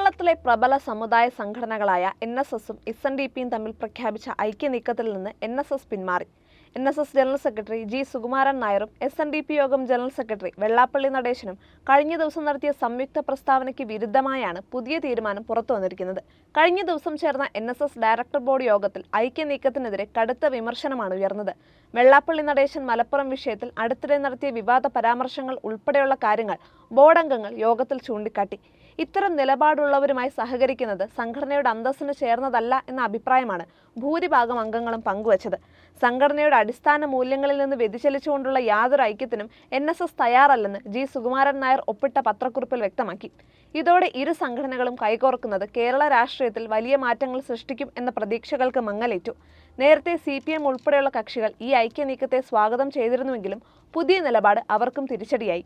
കേരളത്തിലെ പ്രബല സമുദായ സംഘടനകളായ NSSഉം SNDPയും തമ്മിൽ പ്രഖ്യാപിച്ച ഐക്യനീക്കത്തിൽ നിന്ന് NSS പിന്മാറി. NSS general secretary G. Sukumaran നായരും SNDP യോഗം ജനറൽ സെക്രട്ടറി വെള്ളാപ്പള്ളി നടേശനും കഴിഞ്ഞ ദിവസം നടത്തിയ സംയുക്ത പ്രസ്താവനയ്ക്ക് വിരുദ്ധമായാണ് പുതിയ തീരുമാനം പുറത്തുവന്നിരിക്കുന്നത്. കഴിഞ്ഞ ദിവസം ചേർന്ന NSS ഡയറക്ടർ ബോർഡ് യോഗത്തിൽ ഐക്യനീക്കത്തിനെതിരെ കടുത്ത വിമർശനമാണ് ഉയർന്നത്. വെള്ളാപ്പള്ളി നടേശൻ മലപ്പുറം വിഷയത്തിൽ അടുത്തിടെ നടത്തിയ വിവാദ പരാമർശങ്ങൾ ഉൾപ്പെടെയുള്ള കാര്യങ്ങൾ ബോർഡംഗങ്ങൾ യോഗത്തിൽ ചൂണ്ടിക്കാട്ടി. ഇത്തരം നിലപാടുള്ളവരുമായി സഹകരിക്കുന്നത് സംഘടനയുടെ അന്തസ്സിന് ചേർന്നതല്ല എന്ന അഭിപ്രായമാണ് ഭൂരിഭാഗം അംഗങ്ങളും പങ്കുവച്ചത്. സംഘടനയുടെ അടിസ്ഥാന മൂല്യങ്ങളിൽ നിന്ന് വ്യതിചലിച്ചുകൊണ്ടുള്ള യാതൊരു ഐക്യത്തിനും NSS തയ്യാറല്ലെന്ന് G. സുകുമാരൻ നായർ ഒപ്പിട്ട പത്രക്കുറിപ്പിൽ വ്യക്തമാക്കി. ഇതോടെ ഇരു സംഘടനകളും കൈകോർക്കുന്നത് കേരള രാഷ്ട്രീയത്തിൽ വലിയ മാറ്റങ്ങൾ സൃഷ്ടിക്കും എന്ന പ്രതീക്ഷകൾക്ക് മങ്ങലേറ്റു. നേരത്തെ CPM ഉൾപ്പെടെയുള്ള കക്ഷികൾ ഈ ഐക്യനീക്കത്തെ സ്വാഗതം ചെയ്തിരുന്നുവെങ്കിലും പുതിയ നിലപാട് അവർക്കും തിരിച്ചടിയായി.